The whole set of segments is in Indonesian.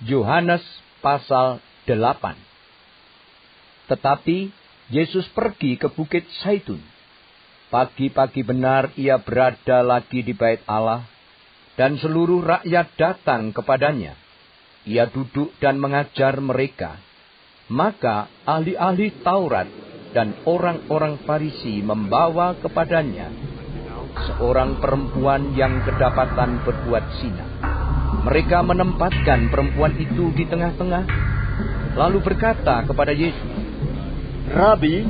Yohanes pasal 8. Tetapi Yesus pergi ke Bukit Zaitun. Pagi-pagi benar ia berada lagi di bait Allah, dan seluruh rakyat datang kepadanya. Ia duduk dan mengajar mereka. Maka ahli-ahli Taurat dan orang-orang Farisi membawa kepadanya seorang perempuan yang kedapatan berbuat zina. Mereka menempatkan perempuan itu di tengah-tengah, lalu berkata kepada Yesus, "Rabi,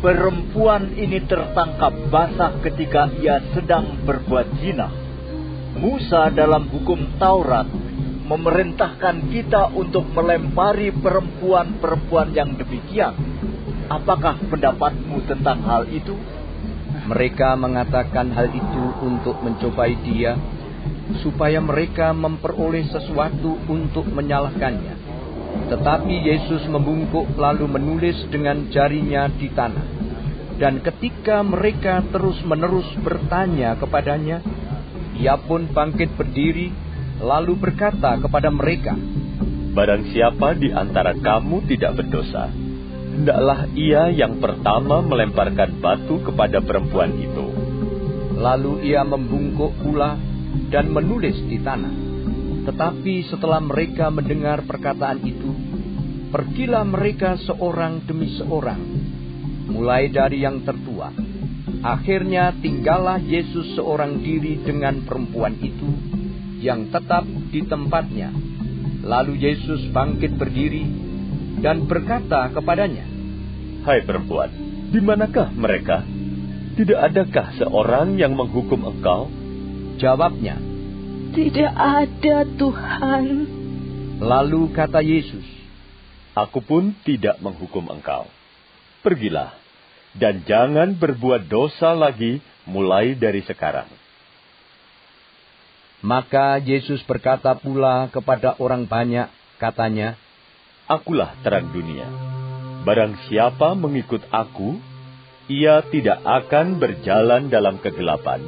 perempuan ini tertangkap basah ketika ia sedang berbuat zina. Musa dalam hukum Taurat memerintahkan kita untuk melempari perempuan-perempuan yang demikian. Apakah pendapatmu tentang hal itu?" Mereka mengatakan hal itu untuk mencobai dia, supaya mereka memperoleh sesuatu untuk menyalahkannya. Tetapi Yesus membungkuk lalu menulis dengan jarinya di tanah. Dan ketika mereka terus-menerus bertanya kepadanya, ia pun bangkit berdiri, lalu berkata kepada mereka, "Barang siapa di antara kamu tidak berdosa, hendaklah ia yang pertama melemparkan batu kepada perempuan itu." Lalu ia membungkuk pula dan menulis di tanah. Tetapi setelah mereka mendengar perkataan itu, pergilah mereka seorang demi seorang, mulai dari yang tertua. Akhirnya tinggallah Yesus seorang diri dengan perempuan itu, yang tetap di tempatnya. Lalu Yesus bangkit berdiri dan berkata kepadanya, "Hai perempuan, di manakah mereka? Tidak adakah seorang yang menghukum engkau?" Jawabnya, "Tidak ada, Tuhan." Lalu kata Yesus, "Aku pun tidak menghukum engkau. Pergilah, dan jangan berbuat dosa lagi mulai dari sekarang." Maka Yesus berkata pula kepada orang banyak, katanya, "Akulah terang dunia. Barang siapa mengikut aku, ia tidak akan berjalan dalam kegelapan,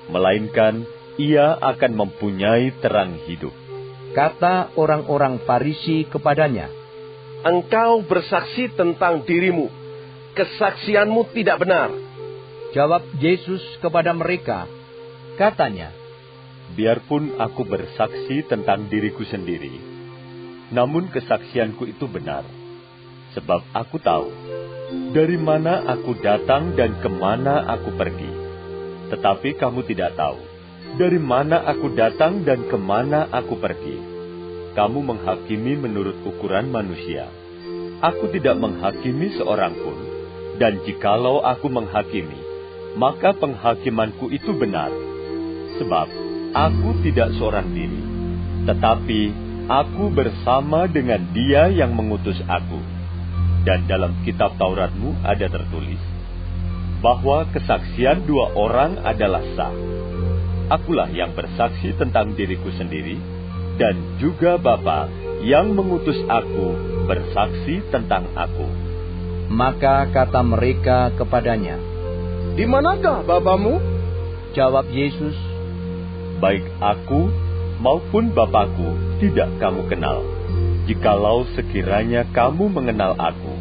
melainkan ia akan mempunyai terang hidup." Kata orang-orang Farisi kepadanya, "Engkau bersaksi tentang dirimu. Kesaksianmu tidak benar." Jawab Yesus kepada mereka, katanya, "Biarpun aku bersaksi tentang diriku sendiri, namun kesaksianku itu benar. Sebab aku tahu dari mana aku datang dan kemana aku pergi. Tetapi kamu tidak tahu dari mana aku datang dan kemana aku pergi. Kamu menghakimi menurut ukuran manusia. Aku tidak menghakimi seorang pun, dan jikalau aku menghakimi, maka penghakimanku itu benar. Sebab aku tidak seorang diri, tetapi aku bersama dengan Dia yang mengutus aku. Dan dalam kitab Tauratmu ada tertulis bahwa kesaksian dua orang adalah sah. Akulah yang bersaksi tentang diriku sendiri, dan juga Bapa yang mengutus aku bersaksi tentang aku." Maka kata mereka kepadanya, "Di manakah Bapamu?" Jawab Yesus, "Baik aku maupun Bapakku tidak kamu kenal. Jikalau sekiranya kamu mengenal aku,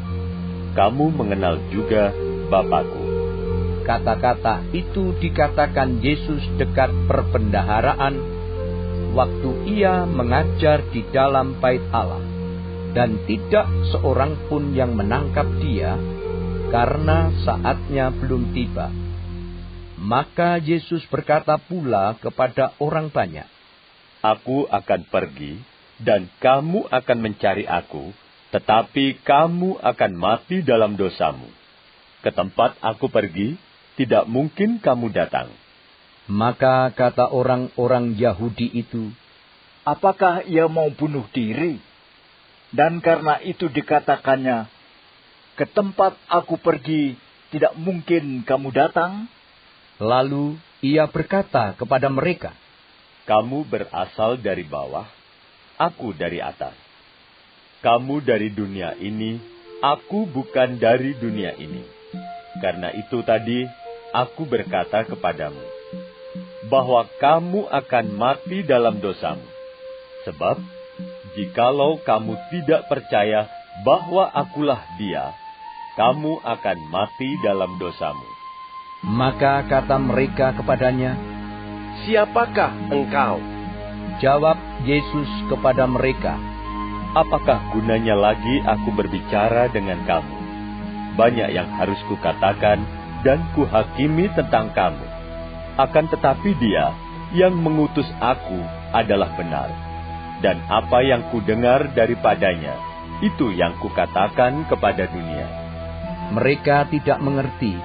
kamu mengenal juga Bapakku." Kata-kata itu dikatakan Yesus dekat perbendaharaan, waktu ia mengajar di dalam bait Allah, dan tidak seorang pun yang menangkap dia, karena saatnya belum tiba. Maka Yesus berkata pula kepada orang banyak, "Aku akan pergi, dan kamu akan mencari aku, tetapi kamu akan mati dalam dosamu. Ke tempat aku pergi, tidak mungkin kamu datang." Maka kata orang-orang Yahudi itu, Apakah ia mau bunuh diri? Dan karena itu dikatakannya, "Ke tempat aku pergi, tidak mungkin kamu datang." Lalu ia berkata kepada mereka, "Kamu berasal dari bawah, aku dari atas. Kamu dari dunia ini, aku bukan dari dunia ini. Karena itu tadi aku berkata kepadamu, bahwa kamu akan mati dalam dosamu. Sebab Jikalau kamu tidak percaya bahwa akulah Dia, kamu akan mati dalam dosamu. Maka kata mereka kepadanya, Siapakah engkau? jawab Yesus kepada mereka, Apakah gunanya lagi aku berbicara dengan kamu? Banyak yang harus kukatakan dan kuhakimi tentang kamu. Akan tetapi Dia yang mengutus aku adalah benar. Dan apa yang kudengar daripadanya, itu yang kukatakan kepada dunia. Mereka tidak mengerti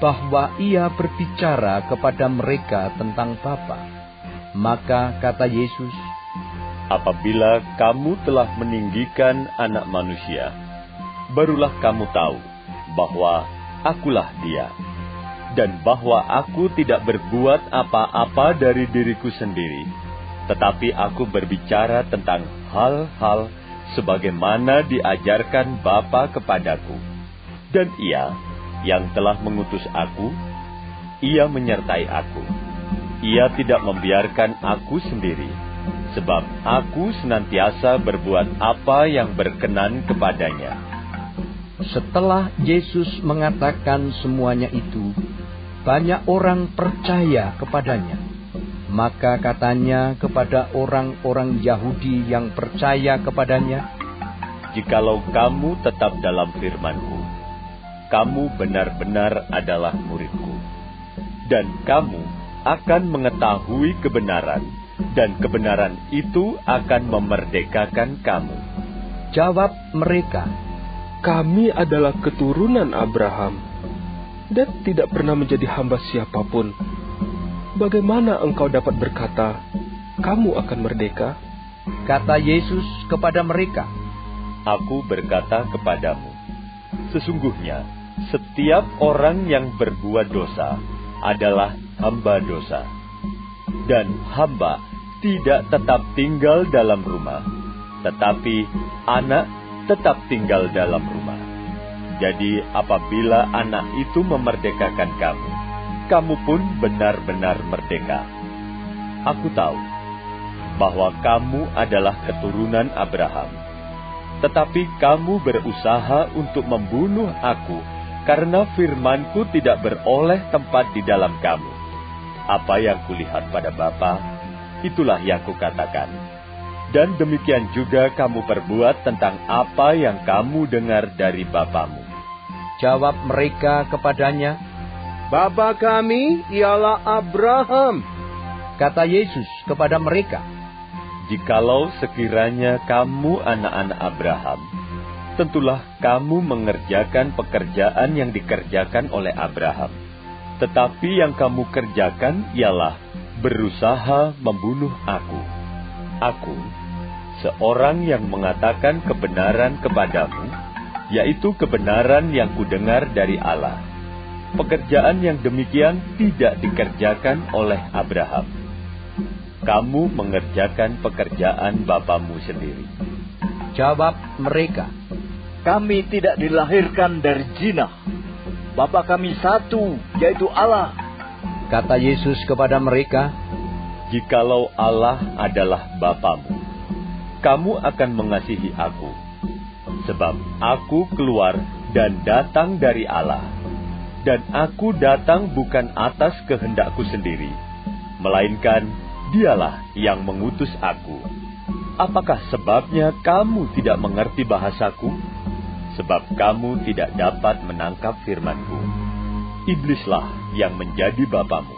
bahwa ia berbicara kepada mereka tentang Bapa. Maka kata Yesus, Apabila kamu telah meninggikan Anak Manusia, barulah kamu tahu bahwa akulah Dia, dan bahwa aku tidak berbuat apa-apa dari diriku sendiri, tetapi aku berbicara tentang hal-hal sebagaimana diajarkan Bapa kepadaku. Dan Ia yang telah mengutus aku, Ia menyertai aku. Ia tidak membiarkan aku sendiri, sebab aku senantiasa berbuat apa yang berkenan kepadanya. setelah Yesus mengatakan semuanya itu, banyak orang percaya kepadanya. Maka katanya kepada orang-orang Yahudi yang percaya kepadanya, Jikalau kamu tetap dalam firman-Ku, kamu benar-benar adalah murid-Ku. Dan kamu akan mengetahui kebenaran, dan kebenaran itu akan memerdekakan kamu. Jawab mereka, Kami adalah keturunan Abraham dan tidak pernah menjadi hamba siapapun. Bagaimana engkau dapat berkata, kamu akan merdeka? kata Yesus kepada mereka, Aku berkata kepadamu, sesungguhnya setiap orang yang berbuat dosa adalah hamba dosa. Dan hamba tidak tetap tinggal dalam rumah, tetapi anak tetap tinggal dalam rumah. Jadi apabila anak itu memerdekakan kamu, kamu pun benar-benar merdeka. Aku tahu bahwa kamu adalah keturunan Abraham, tetapi kamu berusaha untuk membunuh aku karena firman-Ku tidak beroleh tempat di dalam kamu. Apa yang kulihat pada Bapa, itulah yang kukatakan. Dan demikian juga kamu perbuat tentang apa yang kamu dengar dari bapamu. Jawab mereka kepadanya, Bapa kami ialah Abraham. kata Yesus kepada mereka, Jikalau sekiranya kamu anak-anak Abraham, tentulah kamu mengerjakan pekerjaan yang dikerjakan oleh Abraham. Tetapi yang kamu kerjakan ialah berusaha membunuh aku. Aku, seorang yang mengatakan kebenaran kepadamu, yaitu kebenaran yang kudengar dari Allah. Pekerjaan yang demikian tidak dikerjakan oleh Abraham. Kamu mengerjakan pekerjaan bapamu sendiri. Jawab mereka, Kami tidak dilahirkan dari zina. Bapa kami satu, yaitu Allah. kata Yesus kepada mereka, Jikalau Allah adalah Bapamu, kamu akan mengasihi aku, sebab aku keluar dan datang dari Allah, dan aku datang bukan atas kehendakku sendiri, melainkan Dialah yang mengutus aku. Apakah sebabnya kamu tidak mengerti bahasaku? Sebab kamu tidak dapat menangkap firman-Ku. Iblislah yang menjadi bapamu,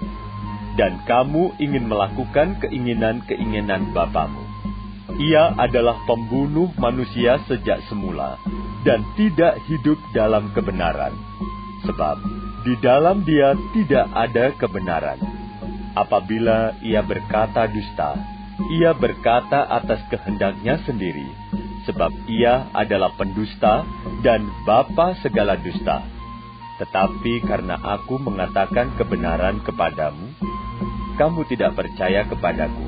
dan kamu ingin melakukan keinginan-keinginan bapamu. Ia adalah pembunuh manusia sejak semula, dan tidak hidup dalam kebenaran. Sebab di dalam dia tidak ada kebenaran. Apabila ia berkata dusta, ia berkata atas kehendaknya sendiri, sebab ia adalah pendusta dan bapa segala dusta. Tetapi karena aku mengatakan kebenaran kepadamu, kamu tidak percaya kepadaku.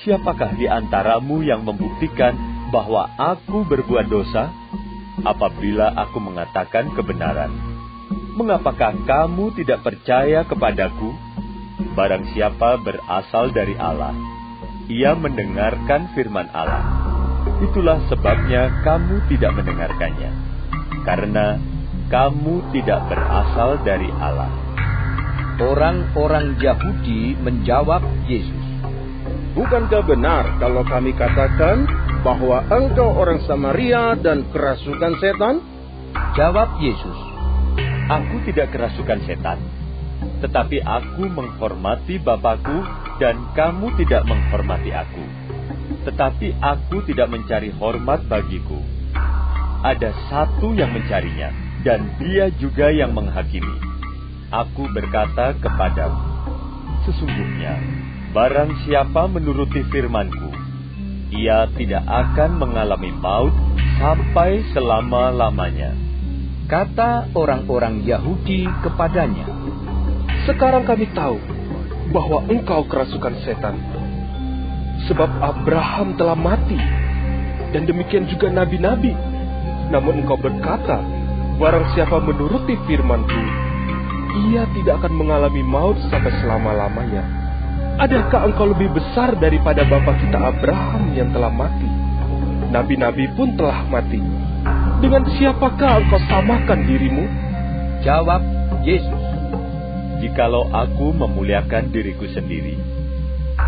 Siapakah di antaramu yang membuktikan bahwa aku berbuat dosa? Apabila aku mengatakan kebenaran, mengapakah kamu tidak percaya kepadaku? Barang siapa berasal dari Allah, ia mendengarkan firman Allah. Itulah sebabnya kamu tidak mendengarkannya, karena kamu tidak berasal dari Allah. Orang-orang Yahudi menjawab Yesus, "Bukankah benar kalau kami katakan bahwa engkau orang Samaria dan kerasukan setan?" Jawab Yesus, Aku tidak kerasukan setan, tetapi aku menghormati Bapakku dan kamu tidak menghormati aku. Tetapi aku tidak mencari hormat bagiku. Ada satu yang mencarinya, dan dia juga yang menghakimi. Aku berkata kepadamu, sesungguhnya, barang siapa menuruti firman-Ku, ia tidak akan mengalami maut sampai selama-lamanya. kata orang-orang Yahudi kepadanya, "Sekarang kami tahu bahwa engkau kerasukan setan. Sebab Abraham telah mati, dan demikian juga nabi-nabi. Namun engkau berkata, barang siapa menuruti firman-Ku, ia tidak akan mengalami maut sampai selama-lamanya. Adakah engkau lebih besar daripada bapa kita Abraham yang telah mati? Nabi-nabi pun telah mati. Dengan siapakah engkau samakan dirimu?" Jawab Yesus, Jikalau aku memuliakan diriku sendiri,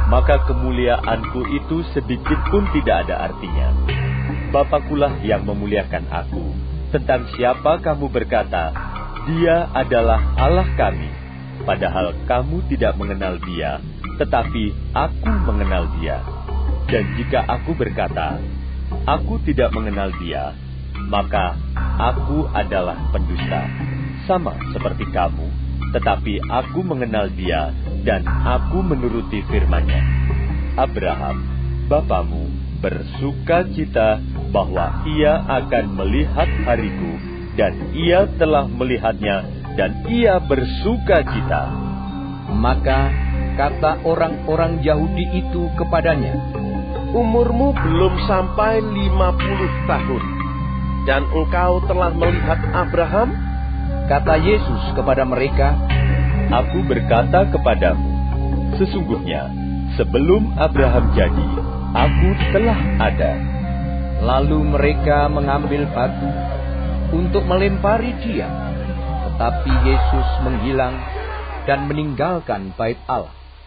maka kemuliaanku itu sedikit pun tidak ada artinya. Bapakulah yang memuliakan aku. Tentang siapa kamu berkata, Dia adalah Allah kami, padahal kamu tidak mengenal Dia, tetapi aku mengenal Dia. Dan jika aku berkata, aku tidak mengenal Dia, maka aku adalah pendusta, sama seperti kamu, tetapi aku mengenal Dia dan aku menuruti firman-Nya. Abraham, bapamu, bersuka cita bahwa ia akan melihat hariku, dan ia telah melihatnya, dan ia bersuka cita. maka kata orang-orang Yahudi itu kepadanya, "Umurmu belum sampai 50 tahun, dan engkau telah melihat Abraham?" Kata Yesus kepada mereka, Aku berkata kepadamu, sesungguhnya sebelum Abraham jadi, aku telah ada. Lalu mereka mengambil batu untuk melempari Dia, tetapi Yesus menghilang dan meninggalkan bait Allah.